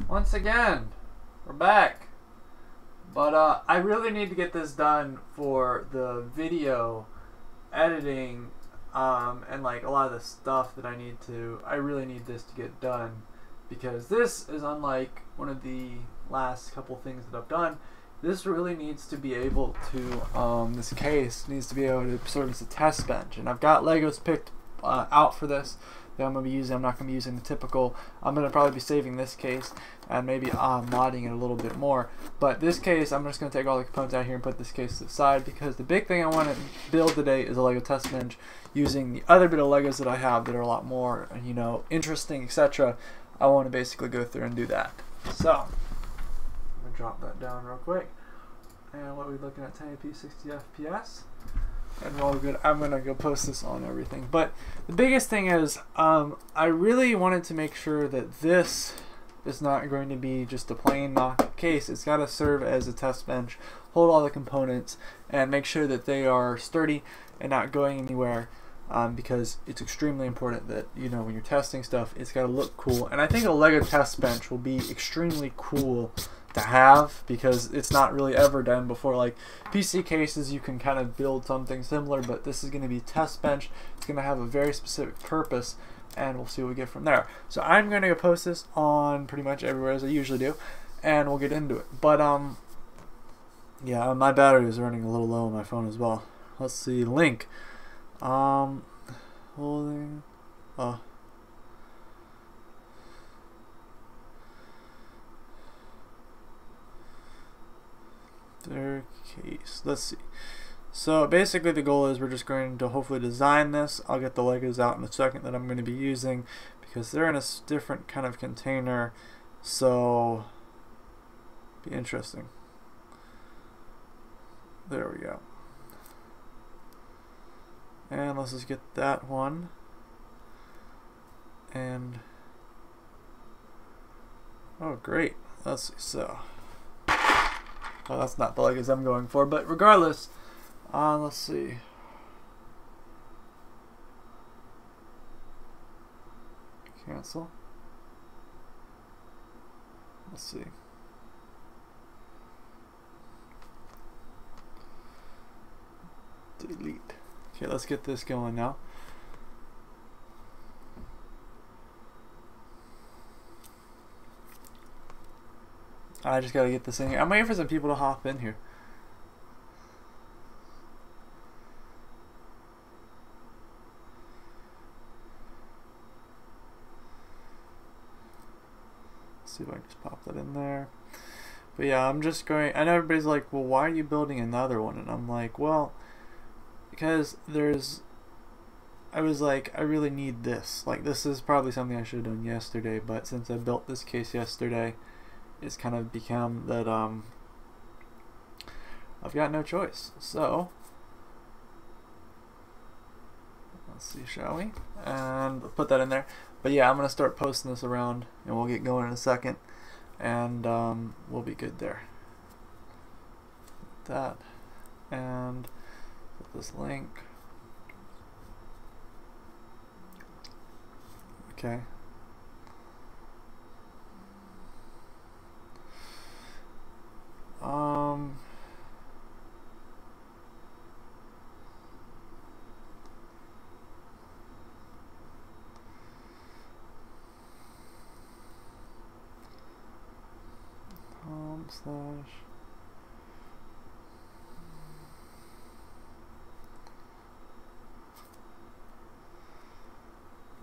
Once again, we're back. But I really need to get this done for the video editing and like a lot of the stuff that I really need this to get done, because this is unlike one of the last couple things that I've done. This really needs to be able to, this case needs to be able to serve as a test bench, and I've got Legos picked out for this that I'm going to be using. I'm not going to be using the typical. I'm going to probably be saving this case and maybe modding it a little bit more. But this case, I'm just going to take all the components out here and put this case to the side, because the big thing I want to build today is a Lego test bench using the other bit of Legos that I have that are a lot more, you know, interesting, etc. I want to basically go through and do that. So I'm going to drop that down real quick. And what are we looking at? 1080p, 60 FPS. And we're all good. I'm gonna go post this on everything. But the biggest thing is, I really wanted to make sure that this is not going to be just a plain knock case. It's got to serve as a test bench, hold all the components, and make sure that they are sturdy and not going anywhere. Because it's extremely important that, you know, when you're testing stuff, it's got to look cool. And I think a Lego test bench will be extremely cool to have, because it's not really ever done before. Like PC cases, you can kind of build something similar, but this is going to be test bench. It's going to have a very specific purpose, and we'll see what we get from there. So I'm going to go post this on pretty much everywhere as I usually do, and we'll get into it. But yeah, my battery is running a little low on my phone as well. Let's see, link. Holding. Their case. Let's see. So basically the goal is we're just going to hopefully design this. I'll get the Legos out in a second that I'm going to be using, because they're in a different kind of container, so be interesting. There we go. And let's just get that one. And oh great. Let's see. So well, that's not the Legos I'm going for, but regardless, let's see. Cancel. Let's see. Delete. Okay, let's get this going now. I just gotta get this in here. I'm waiting for some people to hop in here. Let's see if I can just pop that in there. But yeah, I'm just going. I know everybody's like, well, why are you building another one? And I'm like, well, because I was like, I really need this. Like, this is probably something I should have done yesterday, but since I built this case yesterday, it's kind of become that I've got no choice. So let's see, shall we? And put that in there. But yeah, I'm gonna start posting this around, and we'll get going in a second, and we'll be good there. That, and put this link. Okay. Slash.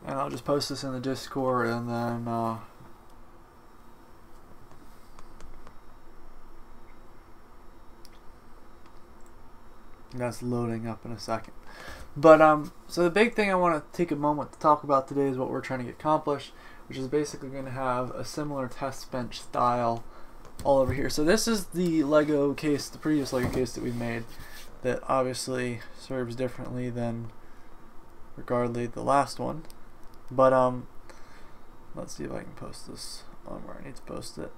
And I'll just post this in the Discord, and then that's loading up in a second. But so the big thing I want to take a moment to talk about today is what we're trying to get accomplished, which is basically going to have a similar test bench style all over here. So this is the Lego case, the previous Lego case that we made, that obviously serves differently than regardless the last one. But let's see if I can post this on where I need to post it.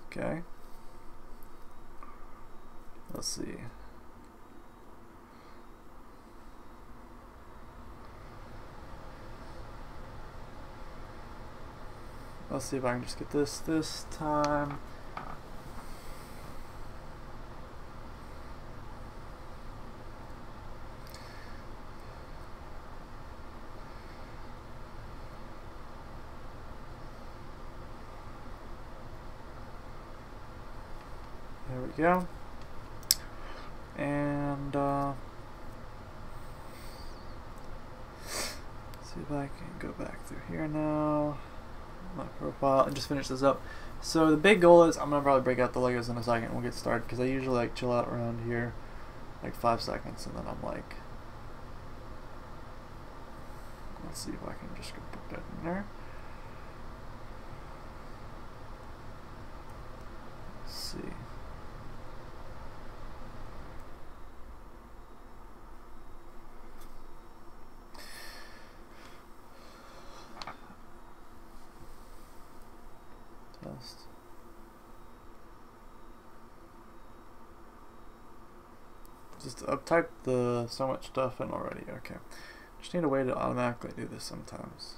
Okay. Let's see. let's see if I can just get this time. There we go. And see if I can go back through here now, my profile, and just finish this up. So the big goal is I'm gonna probably break out the Legos in a second. We'll get started because I usually like chill out around here like 5 seconds, and then I'm like, let's see if I can just go put that in there. Let's see. Test. Just I've typed so much stuff in already. Okay, just need a way to automatically do this sometimes.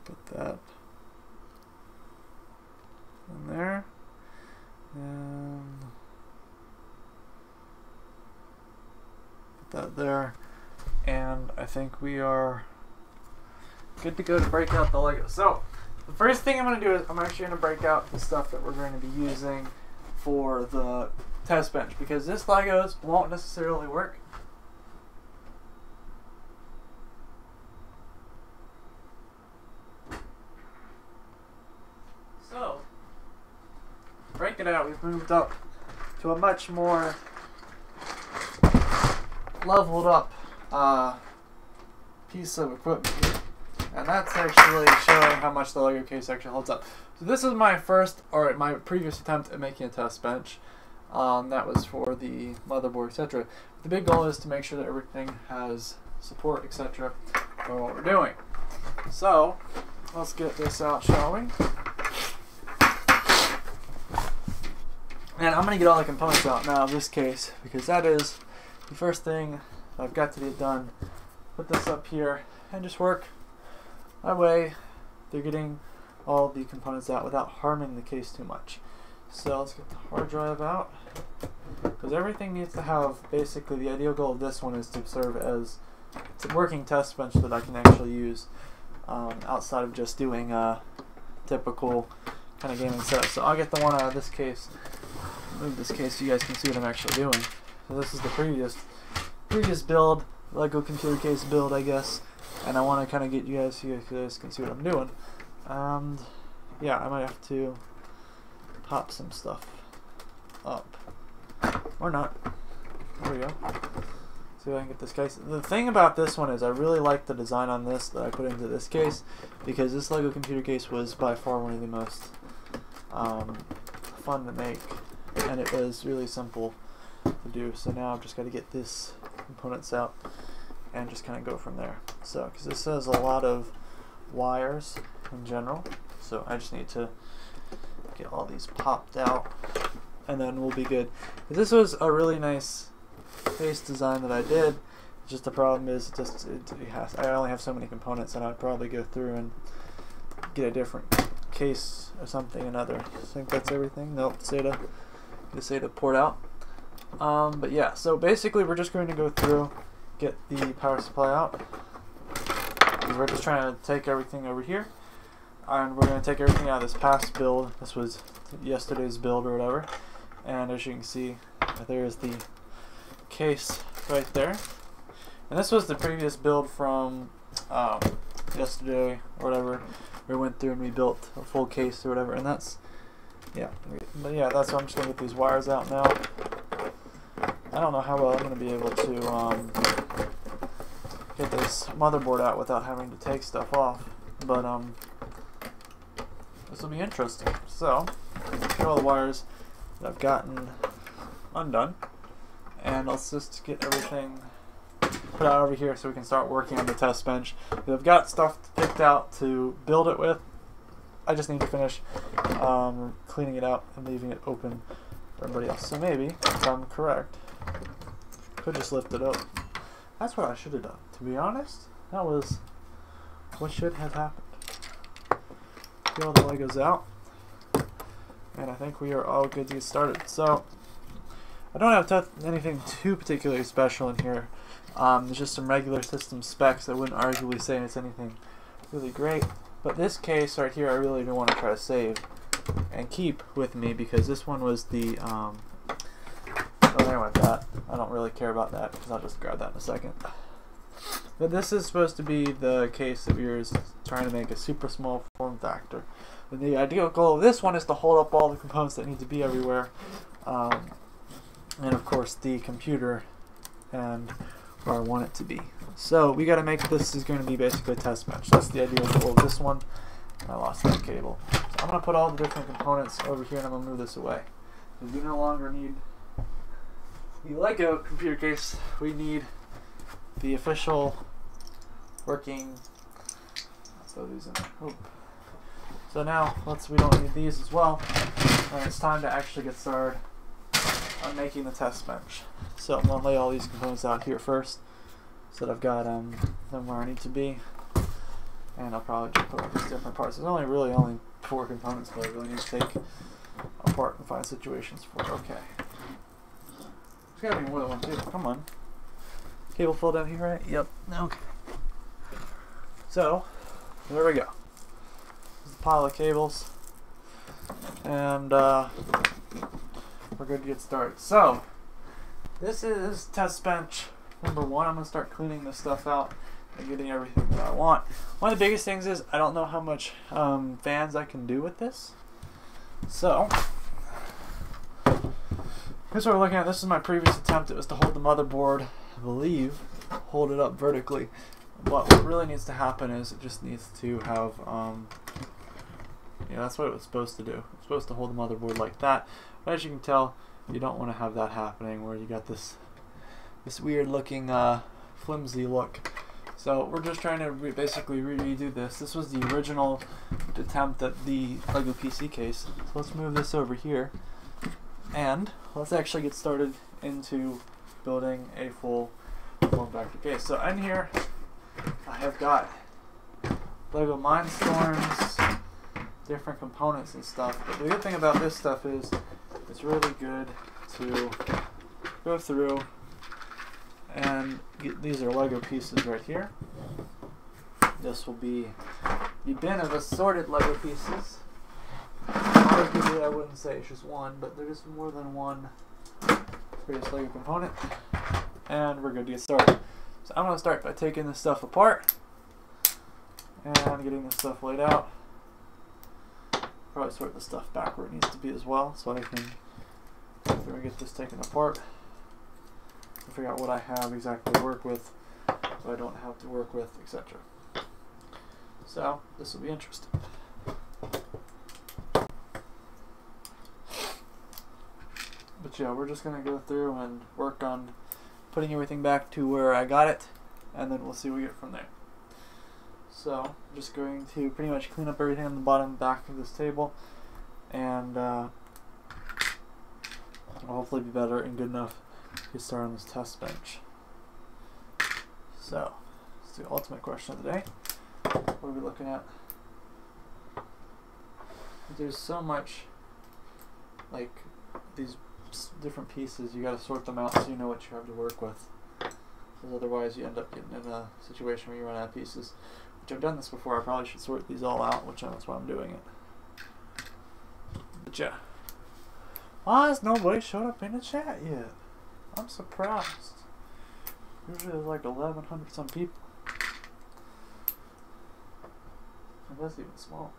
Put that in there, and put that there, and I think we are good to go to break out the Legos. So the first thing I'm going to do is I'm actually going to break out the stuff that we're going to be using for the test bench, because this Legos won't necessarily work. So, break it out. We've moved up to a much more leveled up piece of equipment here. And that's actually showing how much the Lego case actually holds up. So this is my my previous attempt at making a test bench. That was for the motherboard, etc. The big goal is to make sure that everything has support, etc. for what we're doing. So, let's get this out, shall we? And I'm going to get all the components out now of this case, because that is the first thing I've got to get done. Put this up here and just work my way through getting all the components out without harming the case too much. So let's get the hard drive out, because everything needs to have, basically the ideal goal of this one is to serve as a working test bench that I can actually use outside of just doing a typical kind of gaming setup. So I'll get the one out of this case, move this case so you guys can see what I'm actually doing. So this is the previous build, Lego computer case build, I guess, and I want to kind of get you guys so you guys can see what I'm doing. And yeah, I might have to pop some stuff up, or not. There we go. See if I can get this case. The thing about this one is I really like the design on this that I put into this case, because this Lego computer case was by far one of the most fun to make, and it was really simple to do. So now I've just got to get this components out and just kind of go from there. So, because this has a lot of wires in general, so I just need to get all these popped out, and then we'll be good. This was a really nice case design that I did. Just the problem is I only have so many components, and I'd probably go through and get a different case or something another. I think that's everything. Nope, SATA port out. But yeah, so basically we're just going to go through, get the power supply out, because we're just trying to take everything over here, and we're going to take everything out of this past build. This was yesterday's build or whatever, and as you can see, there's the case right there. And this was the previous build from yesterday or whatever. We went through and we built a full case or whatever, and that's, yeah. But yeah, that's why I'm just going to get these wires out now. I don't know how well I'm going to be able to get this motherboard out without having to take stuff off, but this will be interesting. So, get all the wires that I've gotten undone, and let's just get everything put out over here so we can start working on the test bench. I've got stuff picked out to build it with. I just need to finish cleaning it out and leaving it open for everybody else. So maybe, if I'm correct, could just lift it up. That's what I should have done. To be honest, that was what should have happened. Get all the Legos out, and I think we are all good to get started. So I don't have anything too particularly special in here. There's just some regular system specs. I wouldn't arguably say it's anything really great. But this case right here, I really do want to try to save and keep with me because this one was the, oh, there went that. I don't really care about that because I'll just grab that in a second. But this is supposed to be the case that we were trying to make a super small form factor. And the ideal goal of this one is to hold up all the components that need to be everywhere. And of course the computer and where I want it to be. So we got to make this is going to be basically a test bench. That's the ideal goal of this one. I lost that cable. So I'm going to put all the different components over here and I'm going to move this away. Because we no longer need the Lego computer case. We need the official working. Let's throw these in there. Oop. So now we don't need these as well. And it's time to actually get started on making the test bench. So I'm going to lay all these components out here first so that I've got them where I need to be. And I'll probably just put all these different parts. There's only 4 components that I really need to take apart and find situations for. Okay. There's got to be more than one cable. Come on. Cable fall down here, right? Yep. Okay. So, there we go. There's a pile of cables. And we're good to get started. So, this is test bench number 1. I'm going to start cleaning this stuff out and getting everything that I want. One of the biggest things is I don't know how much fans I can do with this. So, here's what we're looking at. This is my previous attempt. It was to hold the motherboard, I believe, hold it up vertically. But what really needs to happen is it just needs to have, yeah, that's what it was supposed to do. It's supposed to hold the motherboard like that. But as you can tell, you don't want to have that happening where you got this weird looking flimsy look. So we're just trying to basically redo this. This was the original attempt at the Lego PC case. So let's move this over here and let's actually get started into building a full form factor case. So in here I have got Lego Mindstorms, different components and stuff. But the good thing about this stuff is it's really good to go through and these are Lego pieces right here. This will be the bin of assorted Lego pieces. Arguably, I wouldn't say it's just one, but there is more than one previous Lego component. And we're good to get started. So I'm going to start by taking this stuff apart and getting this stuff laid out. Probably sort this stuff back where it needs to be as well, so I can after I get this taken apart and figure out what I have exactly to work with, what I don't have to work with, etc. So this will be interesting. But yeah, we're just going to go through and work on putting everything back to where I got it, and then we'll see what we get from there. So I'm just going to pretty much clean up everything on the bottom and back of this table, and it'll hopefully be better and good enough to get started on this test bench. So, it's the ultimate question of the day. What are we looking at? There's so much, like, these different pieces, you gotta sort them out so you know what you have to work with. Because otherwise you end up getting in a situation where you run out of pieces. Which I've done this before, I probably should sort these all out, that's why I'm doing it. But yeah. Why has nobody showed up in the chat yet? I'm surprised. Usually there's like 1,100 some people. And that's even small.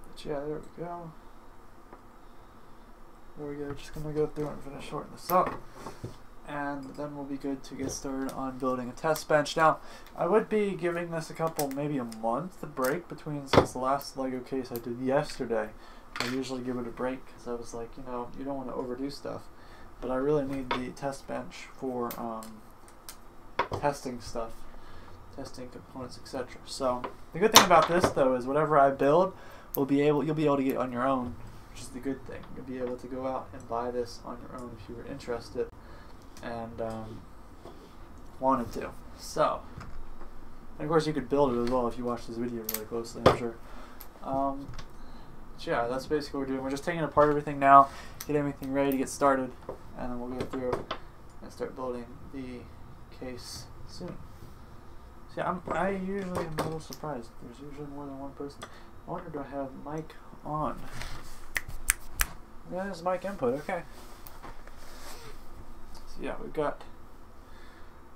But yeah, there we go. There we go, just gonna go through and finish sorting this up. And then we'll be good to get started on building a test bench. Now, I would be giving this maybe a month break since the last Lego case I did yesterday. I usually give it a break because I was like, you know, you don't want to overdo stuff. But I really need the test bench for testing stuff testing components, etc. So the good thing about this though is whatever I build, you'll be able to get on your own, which is the good thing. You'll be able to go out and buy this on your own if you were interested and wanted to. So, and of course you could build it as well if you watch this video really closely, I'm sure. So yeah, that's basically what we're doing. We're just taking apart everything now, get everything ready to get started, and then we'll go through and start building the case soon. See, I usually am a little surprised. There's usually more than one person. I wonder, do I have mic on? Yeah, there's mic input, okay. So yeah, we've got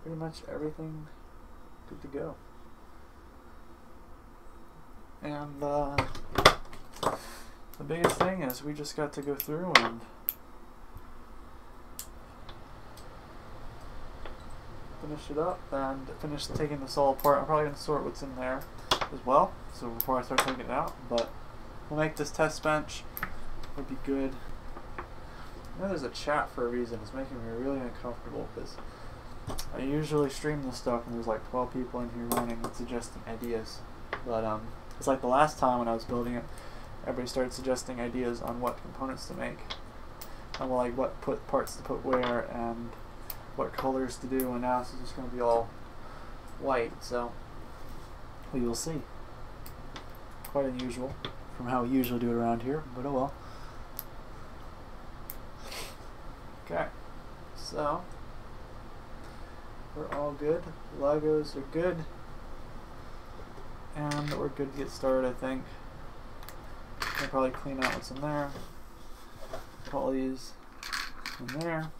pretty much everything good to go. And the biggest thing is we just got to go through and finish it up and finish taking this all apart. I'm probably going to sort what's in there as well, so before I start taking it out, but we'll make this test bench. Would be good. I know there's a chat for a reason. It's making me really uncomfortable because I usually stream this stuff and there's like 12 people in here running and suggesting ideas, but it's like the last time when I was building it, everybody started suggesting ideas on what components to make and like what parts to put where and what colors to do, and now it's just going to be all white, so we will see. Quite unusual from how we usually do it around here, but oh well. Okay, so we're all good. Logos are good, and we're good to get started, I think. I'll probably clean out what's in there. Put all these in there.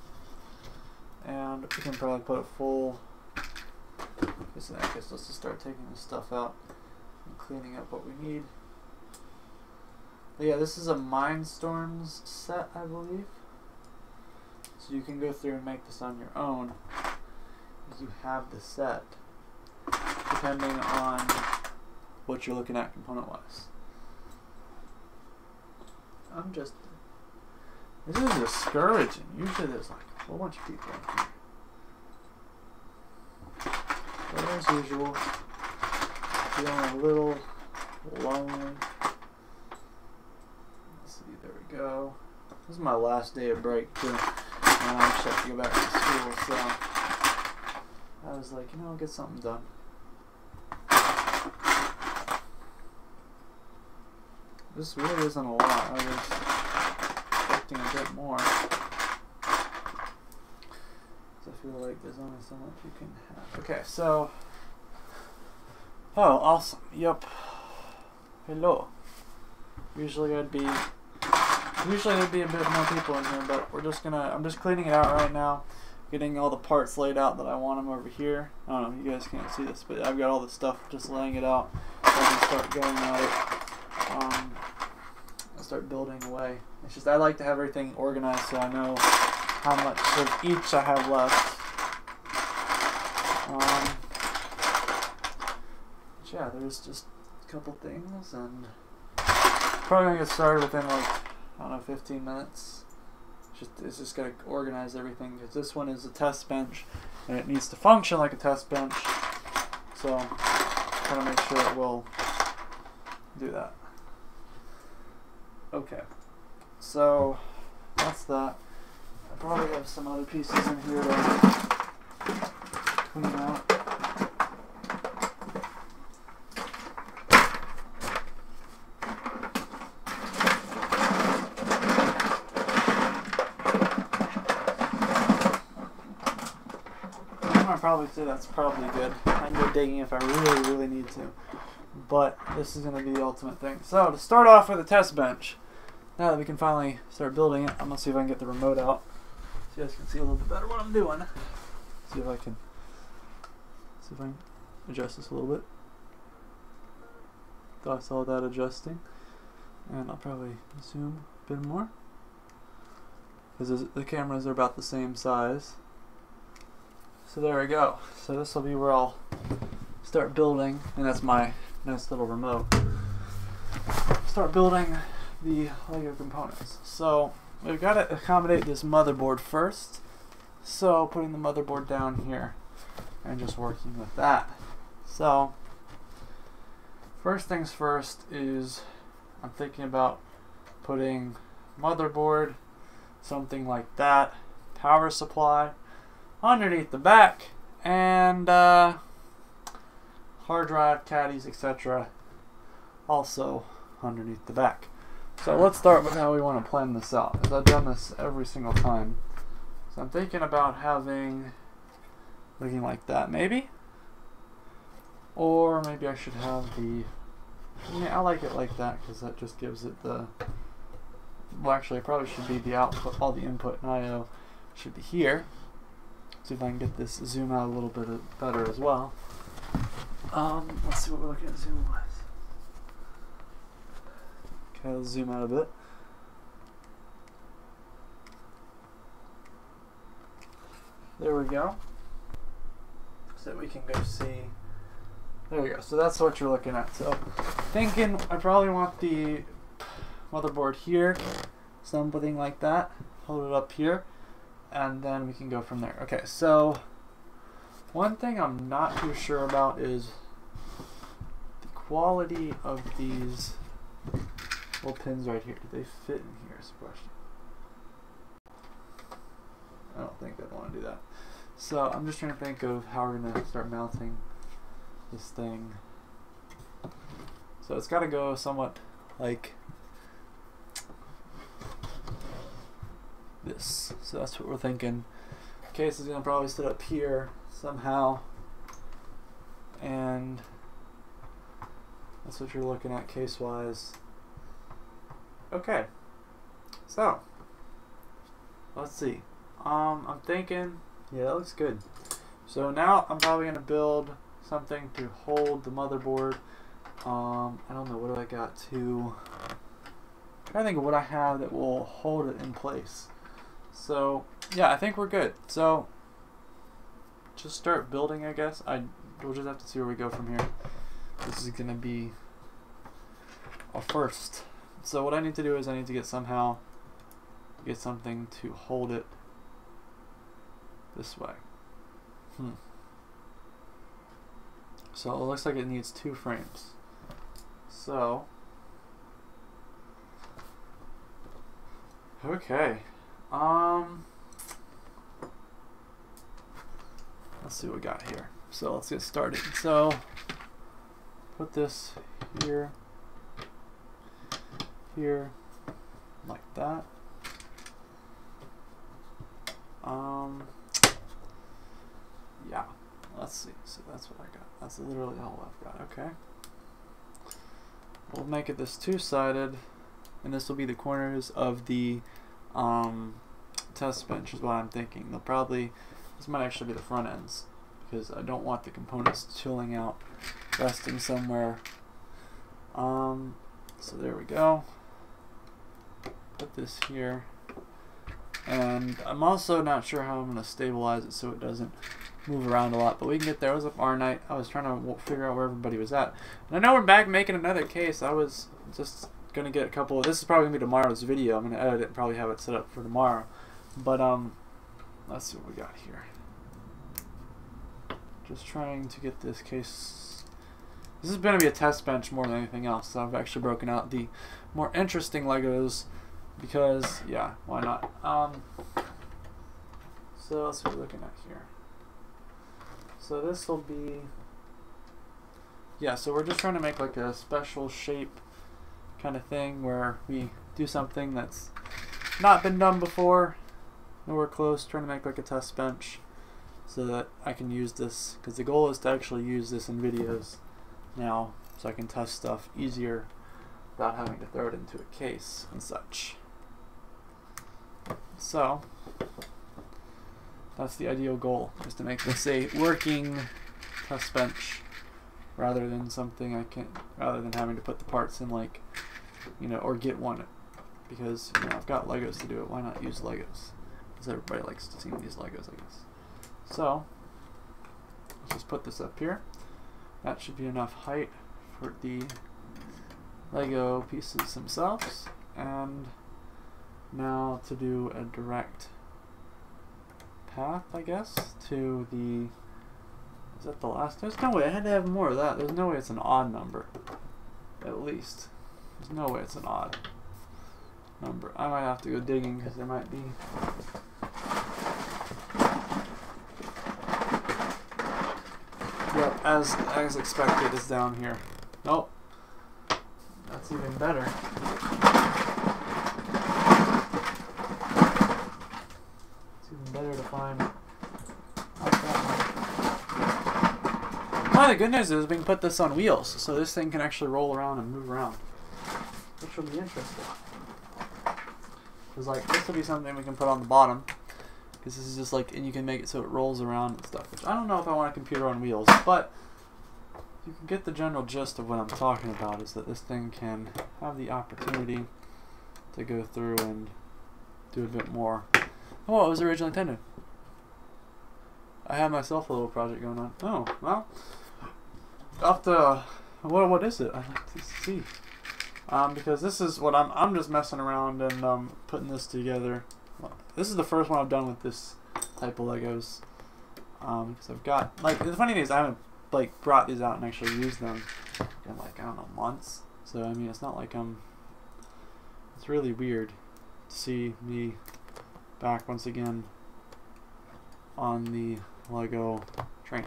And we can probably put a full, I guess let's just start taking this stuff out and cleaning up what we need. But yeah, this is a Mindstorms set, I believe. So you can go through and make this on your own, because you have the set, depending on what you're looking at component-wise. This is discouraging. Usually there's like a whole bunch of people in here. But as usual, feeling a little lonely. Let's see, there we go. This is my last day of break too. And I just have to go back to school, so I was like, you know, I'll get something done. This really isn't a lot. I was expecting a bit more. I feel like there's only so much you can have. Okay, so. Oh, awesome. Yep. Hello. Usually there'd be a bit more people in here, but I'm just cleaning it out right now. Getting all the parts laid out that I want them over here. I don't know, you guys can't see this, but I've got all the stuff just laying it out. So I can start going at it. I'll start building away. It's just I like to have everything organized so I know how much of each I have left. Yeah, there's just a couple things, and probably gonna get started within like, I don't know, 15 minutes. It's just gotta organize everything, because this one is a test bench and it needs to function like a test bench, so gotta make sure it will do that. Okay, so that's that. I probably have some other pieces in here to clean out. I'd probably say that's probably good. I can go digging if I really need to, but this is going to be the ultimate thing. So to start off with a test bench, now that we can finally start building it, I'm going to see if I can get the remote out so you guys can see a little bit better what I'm doing. See if I can adjust this a little bit. Thought I saw that adjusting, and I'll probably zoom a bit more because the cameras are about the same size. So there we go. So this will be where I'll start building, and that's my nice little remote. Start building the Lego components. So we've got to accommodate this motherboard first. So putting the motherboard down here and just working with that. So first things first is I'm thinking about putting motherboard, something like that, power supply underneath the back, and hard drive, caddies, etc. also underneath the back. So let's start with how we want to plan this out, because I've done this every single time. So I'm thinking about having looking like that, maybe, or maybe I should have the. Yeah, I like it like that because that just gives it the. Well, actually, it probably should be the output. All the input and I/O should be here. See if I can get this zoom out a little bit better as well. Let's see what we're looking at zoom wise. Okay, let's zoom out a bit. There we go. So we can go see. There we go. So that's what you're looking at. So thinking I probably want the motherboard here, something like that. Hold it up here, and then we can go from there. Okay, so one thing I'm not too sure about is the quality of these little pins right here. Do they fit in here is the question. I don't think I'd want to do that. So I'm just trying to think of how we're going to start mounting this thing. So it's got to go somewhat like this. So that's what we're thinking. Case is going to probably sit up here somehow, and that's what you're looking at case wise. Okay, so let's see. I'm thinking, yeah, that looks good. So now I'm probably going to build something to hold the motherboard. I don't know, what do I got to. I'm trying to think of what I have that will hold it in place. So yeah, I think we're good. So just start building, I guess. We'll just have to see where we go from here. This is gonna be a first. So what I need to do is I need to get something to hold it this way. So it looks like it needs 2 frames. So okay. Let's see what we got here. So let's get started. So put this here, like that. Yeah, let's see. So that's what I got. That's literally all I've got. Okay. We'll make it this 2-sided, and this will be the corners of the test bench is what I'm thinking. This might actually be the front ends, because I don't want the components chilling out, resting somewhere. So there we go. Put this here, and I'm also not sure how I'm going to stabilize it so it doesn't move around a lot, but we can get there. It was up our night. I was trying to figure out where everybody was at, and I know we're back making another case. I was just going to get a couple of, this is probably going to be tomorrow's video. I'm going to edit it and probably have it set up for tomorrow, but let's see what we got here. Just trying to get this case. This is going to be a test bench more than anything else, so I've actually broken out the more interesting Legos because, yeah, why not? So let's see what we're looking at here. So this will be, yeah, so we're just trying to make like a special shape kind of thing where we do something that's not been done before, nowhere close, trying to make like a test bench so that I can use this, because the goal is to actually use this in videos now so I can test stuff easier without having to throw it into a case and such. So that's the ideal goal, is to make this a working test bench rather than something rather than having to put the parts in, like, you know, or get one, because, you know, I've got Legos to do it. Why not use Legos? Because everybody likes to see these Legos, I guess. So let's just put this up here. That should be enough height for the Lego pieces themselves. And now to do a direct path, I guess, to the Is that the last? There's no way. I had to have more of that. There's no way it's an odd number. At least. There's no way it's an odd number. I might have to go digging because there might be. Yep, as expected, is down here. Nope. That's even better. It's even better to find. One of the good news is we can put this on wheels, so this thing can actually roll around and move around, which will be interesting. Because like this will be something we can put on the bottom, because this is just like, and you can make it so it rolls around and stuff. Which I don't know if I want a computer on wheels, but you can get the general gist of what I'm talking about. Is that this thing can have the opportunity to go through and do a bit more. Oh, it was originally intended. I have myself a little project going on. Oh, well. Off the what is it? I'd like to see. Because this is what I'm just messing around and putting this together. This is the first one I've done with this type of Legos. Because I've got, like, the funny thing is I haven't like brought these out and actually used them in like, I don't know, months. So I mean, it's not like it's really weird to see me back once again on the Lego train.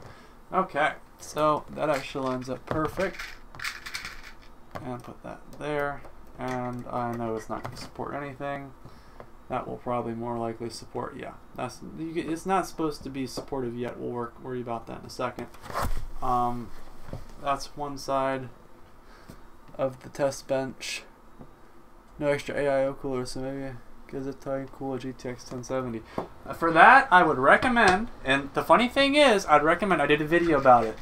Okay, so that actually lines up perfect. And put that there. And I know it's not going to support anything. That will probably more likely support. Yeah, it's not supposed to be supportive yet. We'll worry about that in a second. That's one side of the test bench. No extra AIO cooler, so maybe Gigabyte cooler GTX 1070. For that, I would recommend. And the funny thing is, I'd recommend. I did a video about it.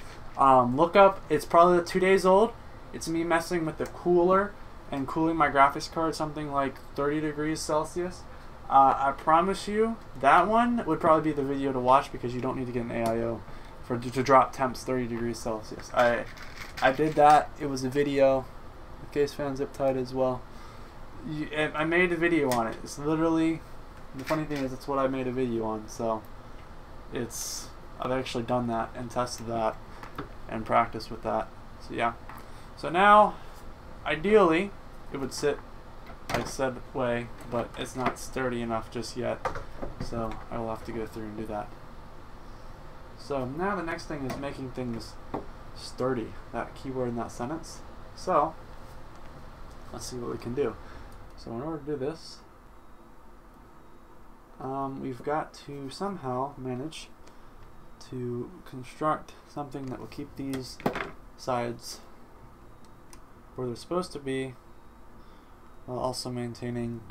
Look up. It's probably 2 days old. It's me messing with the cooler and cooling my graphics card something like 30 degrees Celsius. I promise you that one would probably be the video to watch because you don't need to get an AIO to drop temps 30 degrees Celsius. I did that. It was a video. The case fan zip tied as well. I made a video on it. It's literally, the funny thing is it's what I made a video on. So I've actually done that and tested that and practiced with that. So yeah. So now, ideally, it would sit, like said, way, but it's not sturdy enough just yet. So I will have to go through and do that. So now the next thing is making things sturdy. That keyword in that sentence. So let's see what we can do. So in order to do this, we've got to somehow manage to construct something that will keep these sides where they're supposed to be, while also maintaining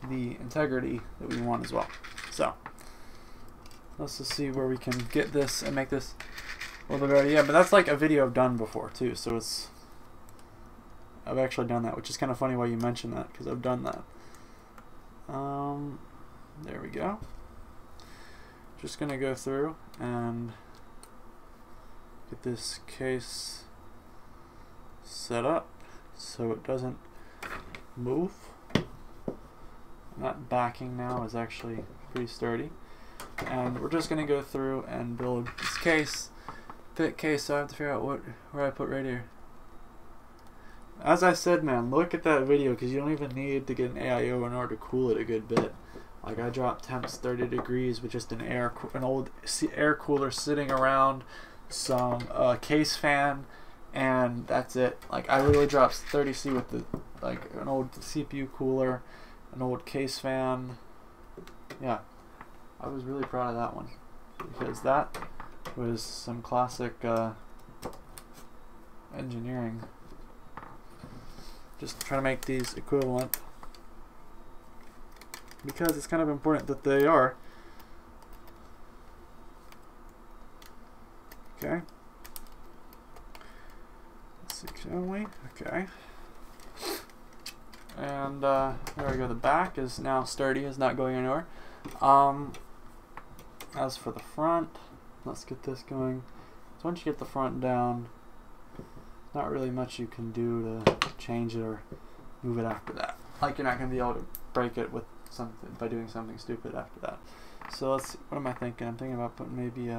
the integrity that we want as well. So let's just see where we can get this and make this a little bit better. Yeah, but that's like a video I've done before too, so I've actually done that, which is kind of funny why you mentioned that, because I've done that. There we go. Just gonna go through and get this case set up so it doesn't move. That backing now is actually pretty sturdy. And we're just gonna go through and build this case. Fit case, so I have to figure out where I put radiator. As I said, man, look at that video, because you don't even need to get an AIO in order to cool it a good bit. Like, I dropped temps 30 degrees with just an old air cooler sitting around, some case fan, and that's it. Like, I literally dropped 30C with an old CPU cooler, an old case fan. Yeah, I was really proud of that one, because that was some classic engineering. Just trying to make these equivalent, because it's kind of important that they are. Okay. Let's see, can we? Okay. And there we go. The back is now sturdy, is not going anywhere. As for the front, let's get this going. So once you get the front down, not really much you can do to change it or move it after that. Like, you're not going to be able to break it with something by doing something stupid after that. So let's see, what am I thinking? I'm thinking about putting maybe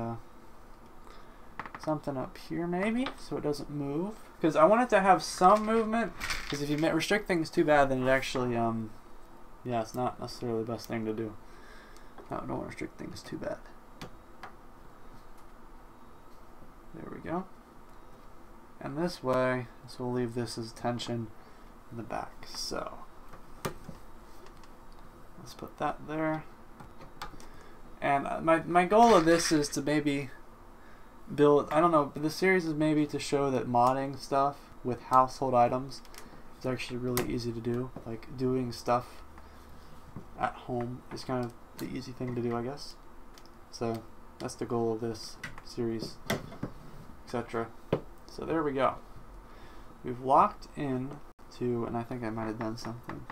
something up here maybe so it doesn't move, because I want it to have some movement, because if you restrict things too bad, then it actually yeah, it's not necessarily the best thing to do. No, don't want to restrict things too bad. There we go. And this way, so we'll leave this as tension in the back. So let's put that there. And my goal of this is to maybe build, I don't know, but this series is maybe to show that modding stuff with household items is actually really easy to do. Like doing stuff at home is kind of the easy thing to do, I guess. So that's the goal of this series, etc. So there we go. We've locked in to, and I think I might have done something.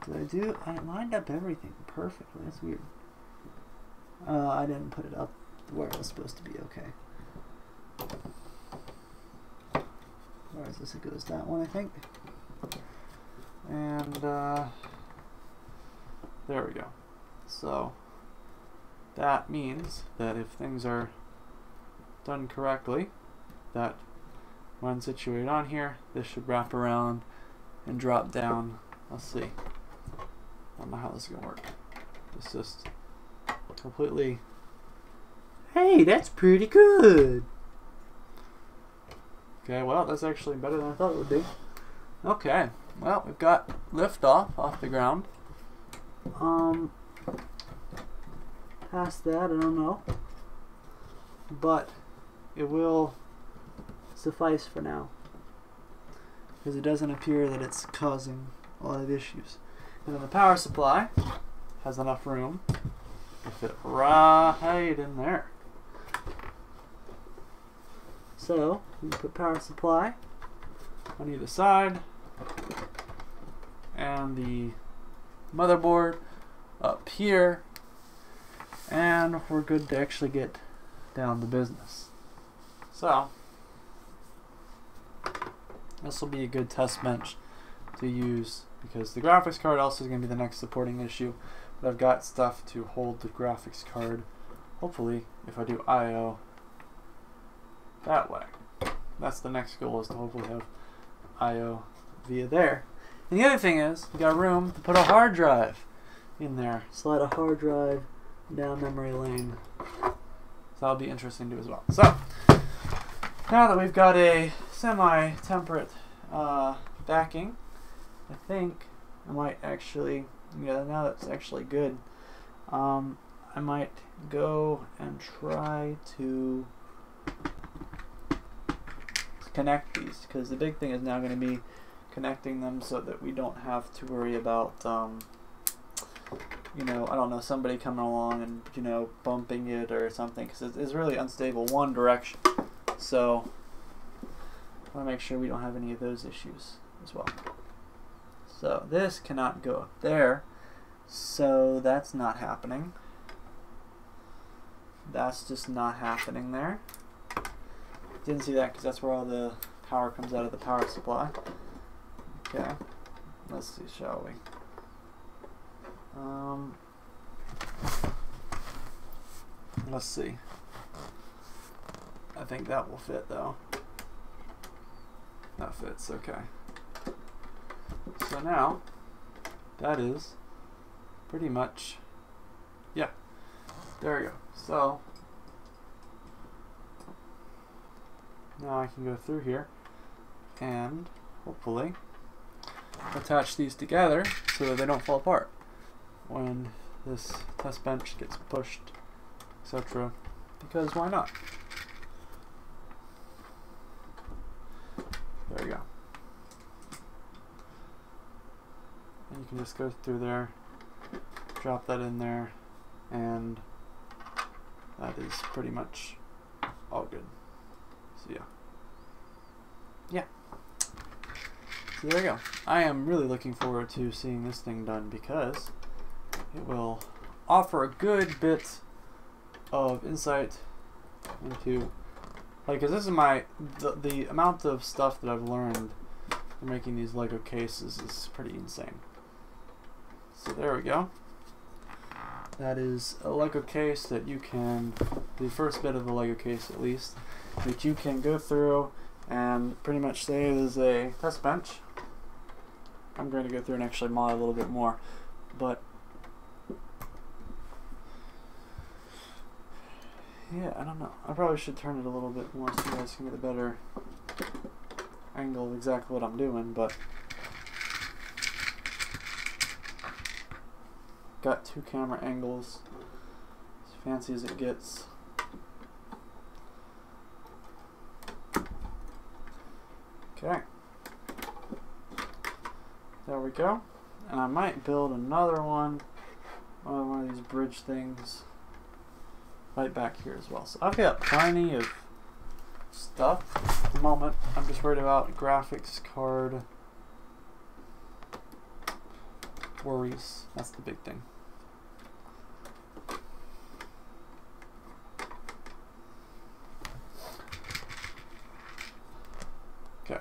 Did I do? I lined up everything perfectly. That's weird. I didn't put it up where it was supposed to be. Okay. Where is this? It goes that one, I think. And there we go. So that means that if things are done correctly, that when situated on here, this should wrap around and drop down. Let's see. I don't know how this is gonna work. It's just completely. Hey, that's pretty good. Okay, well, that's actually better than I thought it would be. Okay, well, we've got liftoff off the ground. Past that, I don't know, but it will suffice for now, because it doesn't appear that it's causing a lot of issues. And then the power supply has enough room to fit right in there. So we put power supply on either side, and the motherboard up here, and we're good to actually get down to business. So this will be a good test bench to use, because the graphics card also is going to be the next supporting issue, but I've got stuff to hold the graphics card, hopefully, if I do I/O that way. That's the next goal, is to hopefully have I/O via there. And the other thing is, we got room to put a hard drive in there. Slide a hard drive down memory lane. So that'll be interesting to do as well. So now that we've got a semi-temperate backing, I think I might actually, yeah, now that's actually good, I might go and try to connect these, because the big thing is now going to be connecting them so that we don't have to worry about you know, I don't know, somebody coming along and, you know, bumping it or something, because it's really unstable one direction. So I want to make sure we don't have any of those issues as well. So this cannot go up there, so that's not happening. That's just not happening there. Didn't see that because that's where all the power comes out of the power supply. Okay, let's see, shall we? Let's see. I think that will fit though. That fits, okay. So now, that is pretty much, yeah, there we go. So, now I can go through here and hopefully attach these together so that they don't fall apart when this test bench gets pushed, etc. Because why not? There we go. And you can just go through there, drop that in there, and that is pretty much all good. So yeah. So there we go. I am really looking forward to seeing this thing done, because it will offer a good bit of insight into, like, because this is the amount of stuff that I've learned from making these Lego cases is pretty insane. So there we go. That is a Lego case that you can, the first bit of the Lego case at least, that you can go through and pretty much say is a test bench. I'm going to go through and actually mod a little bit more, but yeah, I don't know. I probably should turn it a little bit more so you guys can get a better angle of exactly what I'm doing, but got 2 camera angles, as fancy as it gets. Okay, there we go. And I might build another one of these bridge things right back here as well. So I've got plenty of stuff at the moment. I'm just worried about graphics card worries. That's the big thing. Okay.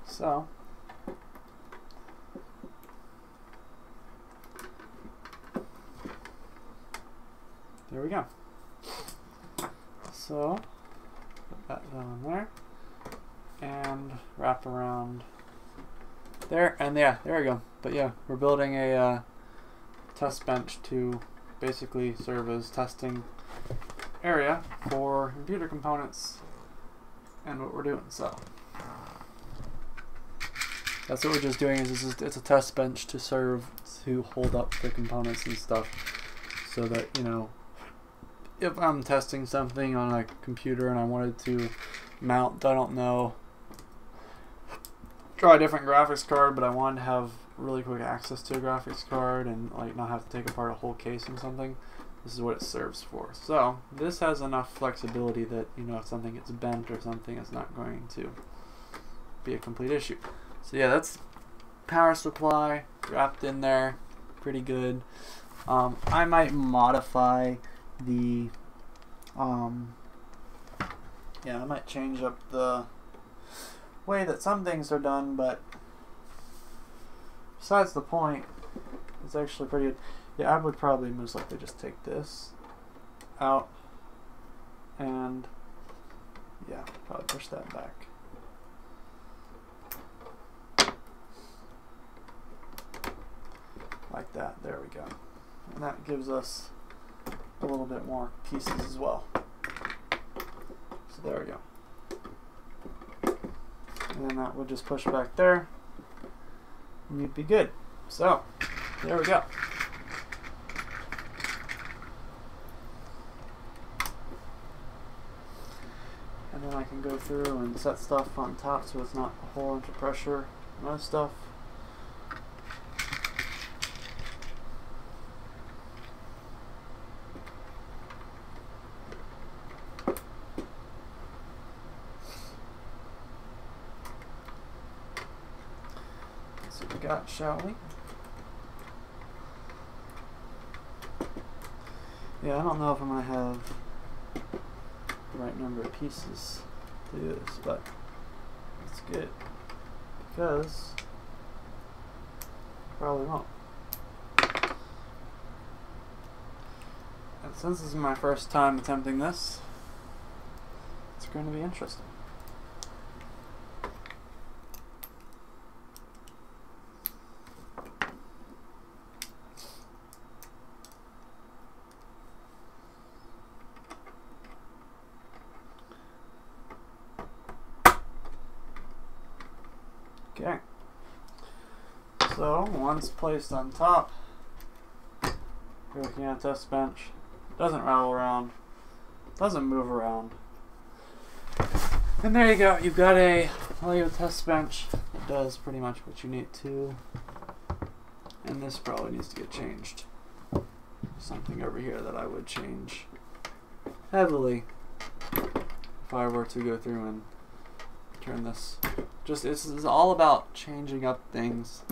So there we go. So put that down there and wrap around there, and yeah, there we go. But yeah, we're building a test bench to basically serve as testing area for computer components and what we're doing. So that's what we're just doing, is it's a test bench to serve to hold up the components and stuff, so that, you know, if I'm testing something on a computer and I wanted to mount, I don't know, try a different graphics card, but I wanted to have really quick access to a graphics card and like not have to take apart a whole case or something, this is what it serves for. So this has enough flexibility that, you know, if something gets bent or something, it's not going to be a complete issue. So yeah, that's power supply wrapped in there, pretty good. I might modify the yeah, I might change up the way that some things are done, but besides the point, it's actually pretty good. Yeah, I would probably most likely just take this out and yeah, probably push that back. Like that, there we go. And that gives us a little bit more pieces as well. So there we go. And then that would just push back there and you'd be good. So there we go. And then I can go through and set stuff on top so it's not a whole bunch of pressure and other stuff. Shall we? Yeah, I don't know if I'm going to have the right number of pieces to do this, but it's good because probably won't. And since this is my first time attempting this, it's going to be interesting. Okay, so once placed on top, you're looking at a test bench. Doesn't rattle around, doesn't move around. And there you go, you've got a Lego test bench that does pretty much what you need to. And this probably needs to get changed. Something over here that I would change heavily if I were to go through and turn this. Just, it's all about changing up things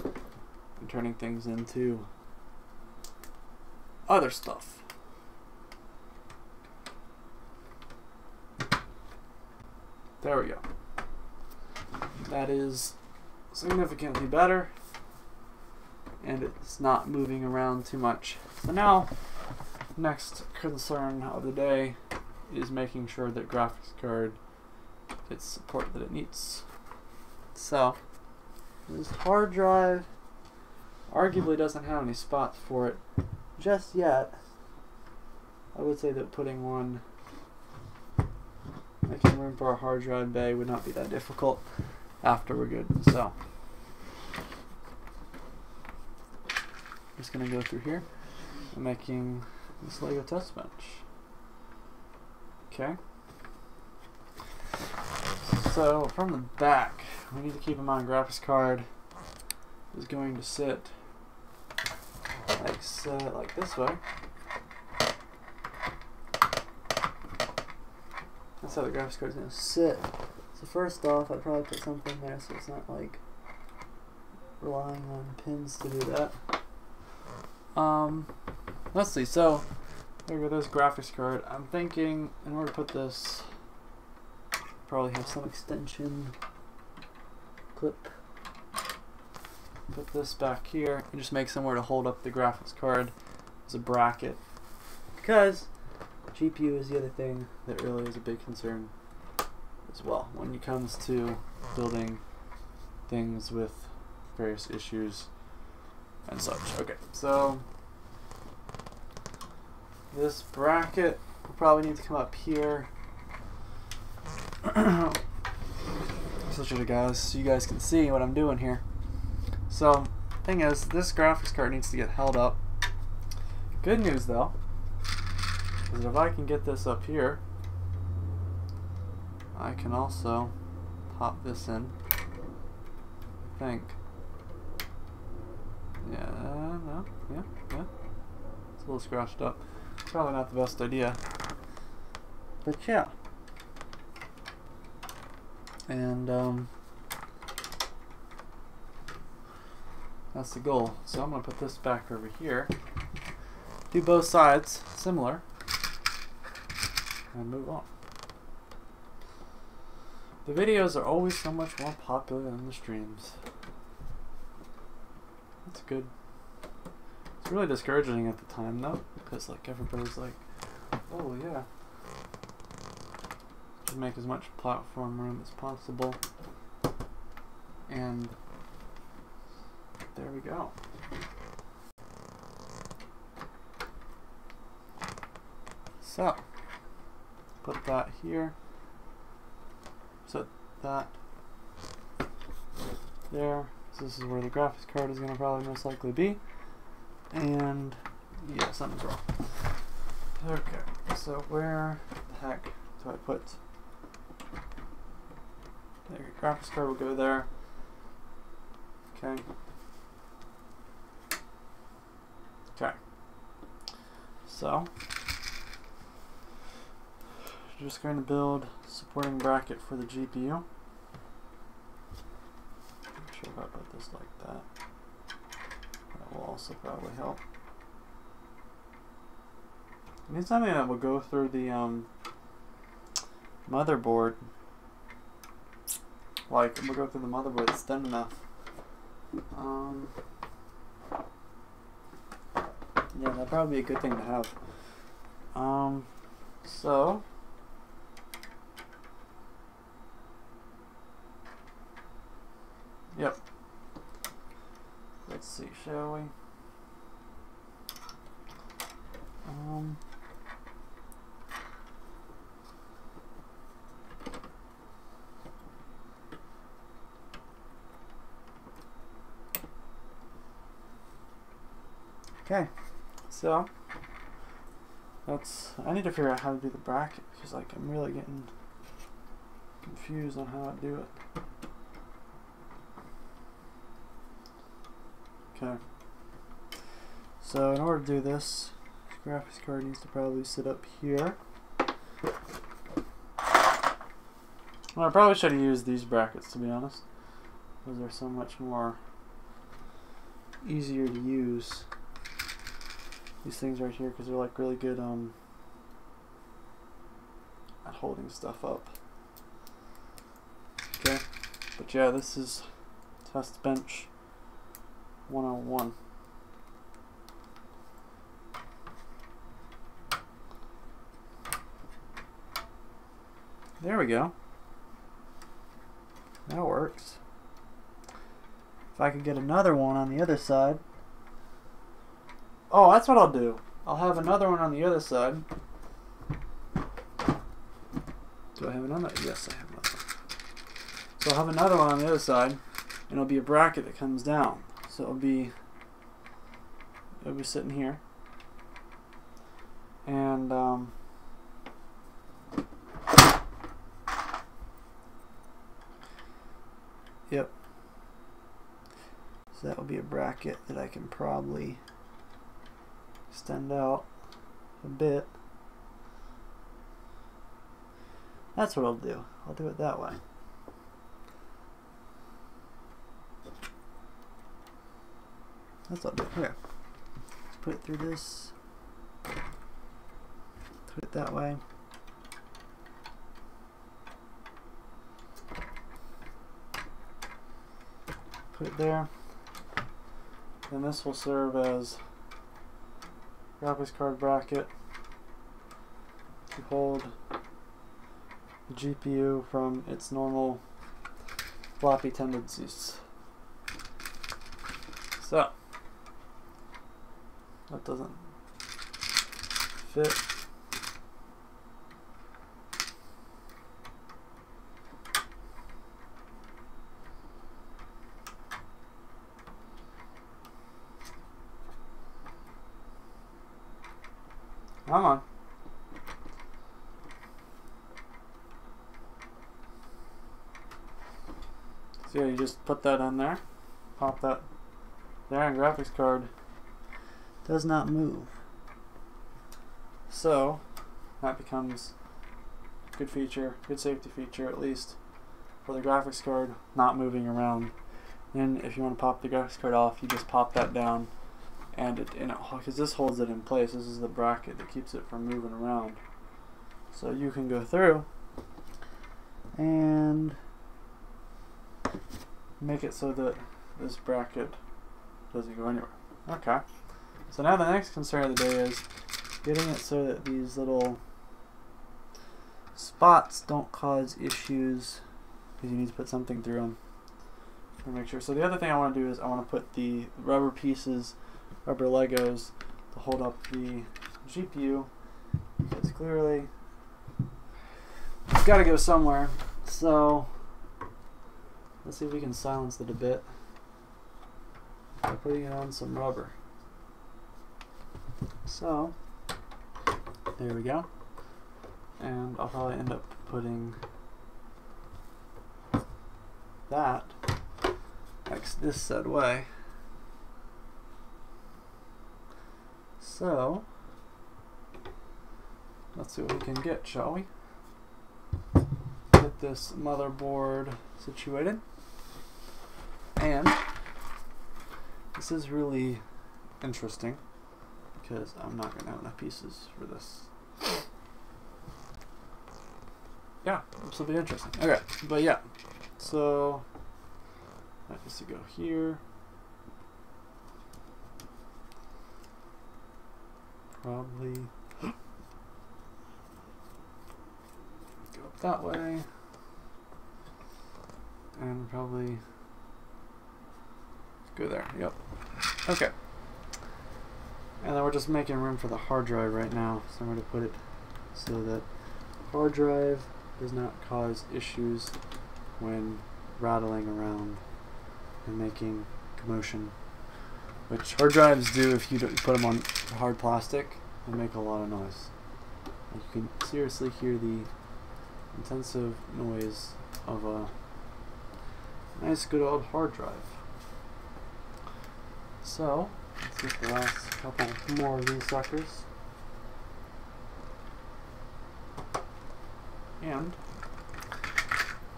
and turning things into other stuff. There we go. That is significantly better. and it's not moving around too much. So now, next concern of the day is making sure that graphics card gets support that it needs. So this hard drive arguably doesn't have any spots for it just yet. I would say that putting one, making room for a hard drive bay would not be that difficult after we're good. So just gonna go through here and making this Lego test bench. Okay. So from the back, we need to keep in mind graphics card is going to sit like this way. That's how the graphics card is going to sit. So first off, I'd probably put something there so it's not like relying on pins to do that. Let's see. So there we go. There's graphics card. I'm thinking in order to put this, probably have some extension clip. Put this back here and just make somewhere to hold up the graphics card as a bracket, because GPU is the other thing that really is a big concern as well when it comes to building things with various issues and such. Okay, so this bracket will probably need to come up here. Switch it, guys, so you guys can see what I'm doing here. So, thing is, this graphics card needs to get held up. Good news though, is that if I can get this up here, I can also pop this in. I think. Yeah, no, yeah. It's a little scratched up. Probably not the best idea. But yeah. And that's the goal. So I'm going to put this back over here. Do both sides similar. And move on. The videos are always so much more popular than the streams. That's good. It's really discouraging at the time though, because like everybody's like, oh yeah, just make as much platform room as possible. And there we go. So, put that here. Set that there. So this is where the graphics card is going to probably most likely be. And yeah, something's wrong. Okay, so where the heck do I put? There, graphics card will go there. Okay. Okay. So, just going to build supporting bracket for the GPU. I'm sure if I put this like that, that will also probably help. I need something that will go through the motherboard. Like, we'll go through the motherboard that's thin enough. Yeah, that'd probably be a good thing to have. So yep. Let's see, shall we? Okay, so I need to figure out how to do the bracket, because like I'm really getting confused on how to do it. Okay, so in order to do this, the graphics card needs to probably sit up here. Well, I probably should have used these brackets, to be honest, because they're so much more easier to use. These things right here, because they're like really good at holding stuff up. Okay, but yeah, this is test bench 101. There we go. That works. If I could get another one on the other side. Oh, that's what I'll do. I'll have another one on the other side. Do I have another? Yes, I have another one. So I'll have another one on the other side, and it'll be a bracket that comes down. So it'll be sitting here. And yep. So that will be a bracket that I can probably extend out a bit. That's what I'll do. I'll do it that way. That's what I'll do. Here. Let's put it through this. Put it that way. Put it there. Then this will serve as graphics card bracket to hold the GPU from its normal floppy tendencies. So that doesn't fit. Come on. So yeah, you just put that in there, pop that there, and graphics card does not move. So that becomes a good feature, good safety feature at least for the graphics card not moving around. Then if you want to pop the graphics card off, you just pop that down. And because this holds it in place. This is the bracket that keeps it from moving around. So you can go through and make it so that this bracket doesn't go anywhere. Okay. So now the next concern of the day is getting it so that these little spots don't cause issues, because you need to put something through them to make sure. So the other thing I want to do is I want to put the rubber pieces, rubber Legos, to hold up the GPU, because clearly it's got to go somewhere. So let's see if we can silence it a bit by putting it on some rubber. So there we go. And I'll probably end up putting that this said way. So let's see what we can get, shall we? Get this motherboard situated. And this is really interesting because I'm not going to have enough pieces for this. Yeah, this will be interesting. Okay, but yeah, so that needs to go here. Probably go up that way, and probably go there. Yep. Okay. And then we're just making room for the hard drive right now, so I'm going to put it so that hard drive does not cause issues when rattling around and making commotion, which hard drives do if you put them on hard plastic. They make a lot of noise. You can seriously hear the intensive noise of a nice good old hard drive. So let's get the last couple more of these suckers. And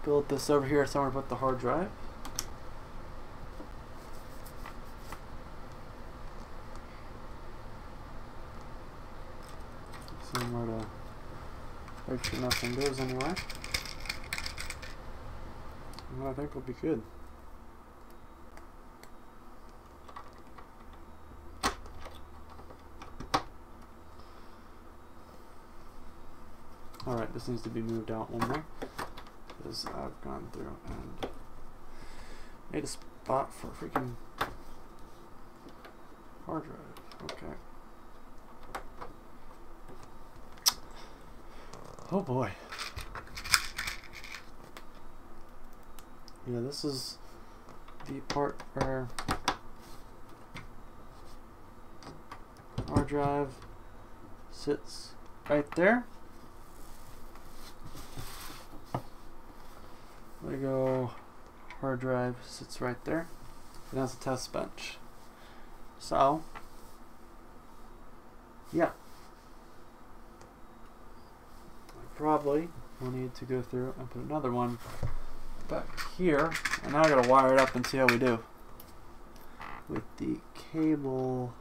build this over here somewhere to put the hard drive. Somewhere to make sure nothing goes anywhere. And I think will be good. Alright, this needs to be moved out one more, because I've gone through and made a spot for freaking hard drive. Okay. Oh boy. Yeah, this is the part where hard drive sits right there. Lego hard drive sits right there. And that's a test bench. So, yeah. I probably will need to go through and put another one back here. And now I gotta wire it up and see how we do with the cable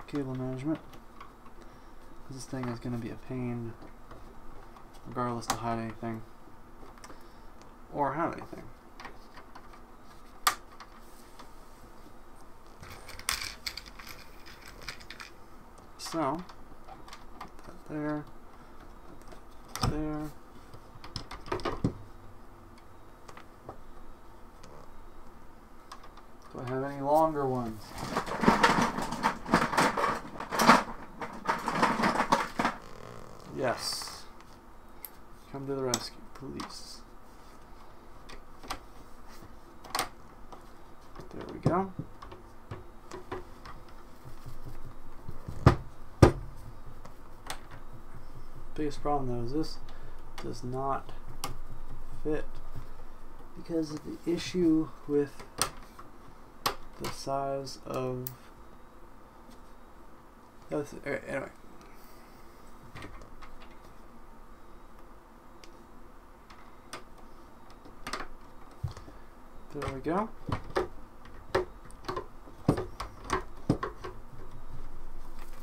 cable management. This thing is going to be a pain regardless to hide anything or have anything. So put that there, put that there. Do I have any longer ones? Yes. Come to the rescue, please. There we go. Biggest problem though is this does not fit because of the issue with the size of anyway. There we go.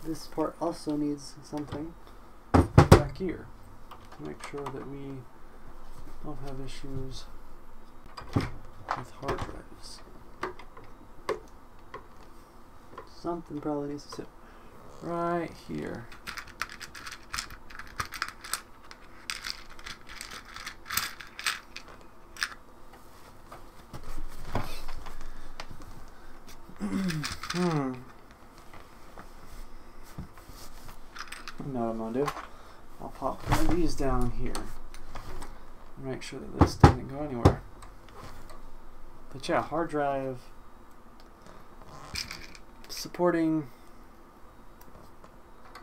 This part also needs something back here to make sure that we don't have issues with hard drives. Something probably needs to sit right here. You know what I'm gonna do? I'll pop one of these down here and make sure that this doesn't go anywhere. But yeah, hard drive supporting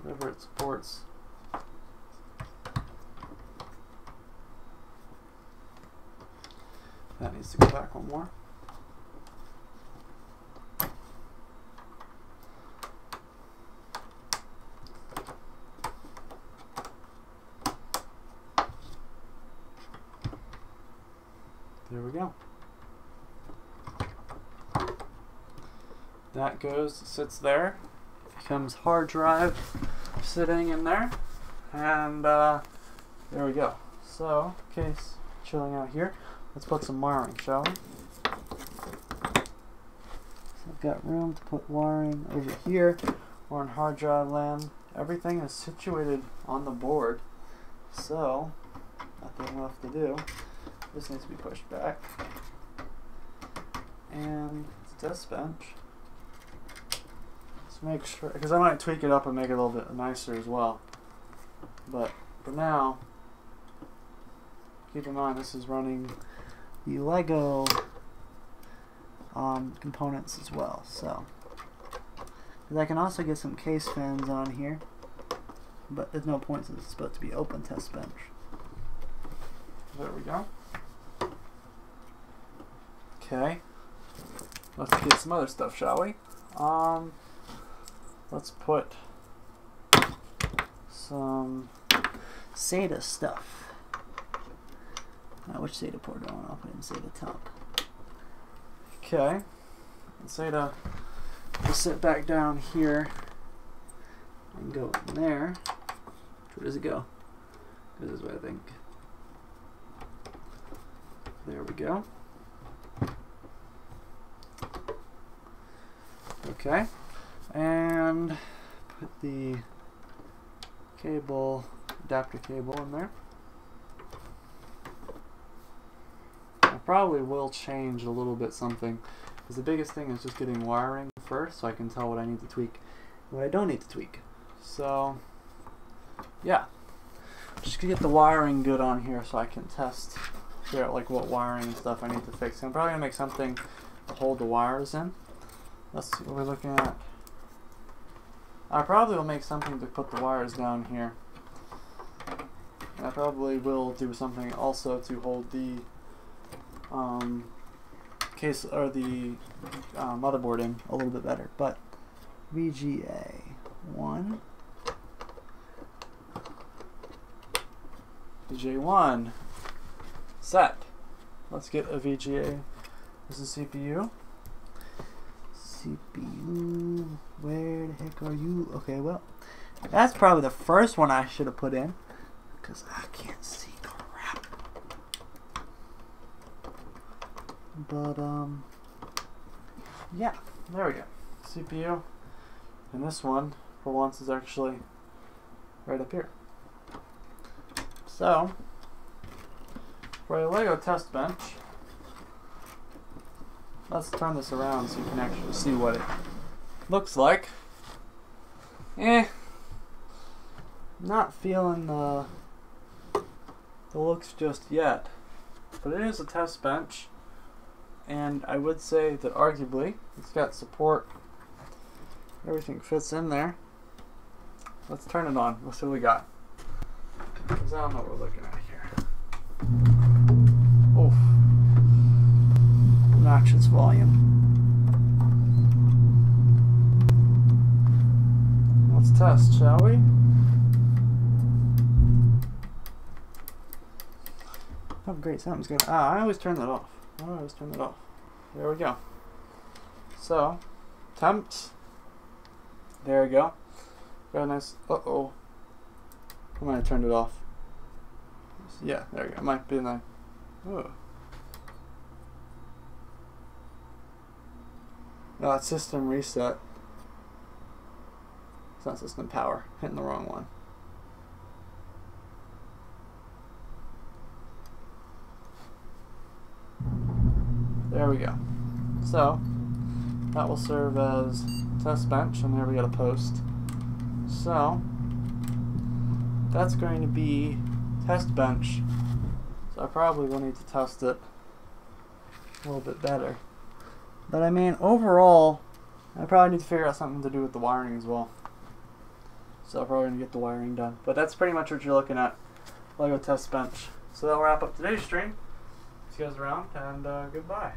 whatever it supports. That needs to go back one more. There we go. That goes, sits there, becomes hard drive sitting in there, and there we go. So, case chilling out here, let's put some wiring, shall we? So I've got room to put wiring over here, or in hard drive land. Everything is situated on the board, so nothing left to do. This needs to be pushed back. And it's a test bench. Let's make sure, because I might tweak it up and make it a little bit nicer as well. But for now, keep in mind this is running the Lego components as well. So, because I can also get some case fans on here, but there's no point since it's supposed to be open test bench. There we go. Okay, let's get some other stuff, shall we? Let's put some SATA stuff. Which SATA port do I want? I'll put in SATA top. Okay, and SATA will sit back down here and go in there. Where does it go? This is what I think. There we go. Okay, and put the cable, adapter cable in there. I probably will change a little bit something, because the biggest thing is just getting wiring first so I can tell what I need to tweak and what I don't need to tweak. So yeah, just to get the wiring good on here so I can test, figure out like what wiring and stuff I need to fix. I'm probably gonna make something to hold the wires in. Let's see what we're looking at. I probably will make something to put the wires down here. And I probably will do something also to hold the case or the motherboard in a little bit better. But VGA 1, VGA 1 set. Let's get a VGA. This is CPU. CPU, where the heck are you? Okay, well, that's probably the first one I should have put in, because I can't see crap. But, yeah, there we go. CPU, and this one, for once, is actually right up here. So, for a Lego test bench, let's turn this around so you can actually see what it looks like. Not feeling the looks just yet, but it is a test bench, and I would say that arguably it's got support. Everything fits in there. Let's turn it on. Let's see what we got. Because I don't know what we're looking at here. Oof. Obnoxious volume. Let's test, shall we? Oh great, something's good. Ah, I always turn that off. I always turn that off. There we go. So, temps. There we go. Got a nice, uh-oh. I might have turned it off. Yeah, there we go. It might be in the, oh. No, it's system reset. It's not system power. Hitting the wrong one. There we go. So, that will serve as test bench, and there we got a post. So, that's going to be test bench. So I probably will need to test it a little bit better. But I mean, overall, I probably need to figure out something to do with the wiring as well. So I'm probably going to get the wiring done. But that's pretty much what you're looking at. Lego test bench. So that'll wrap up today's stream. See you guys around, and goodbye.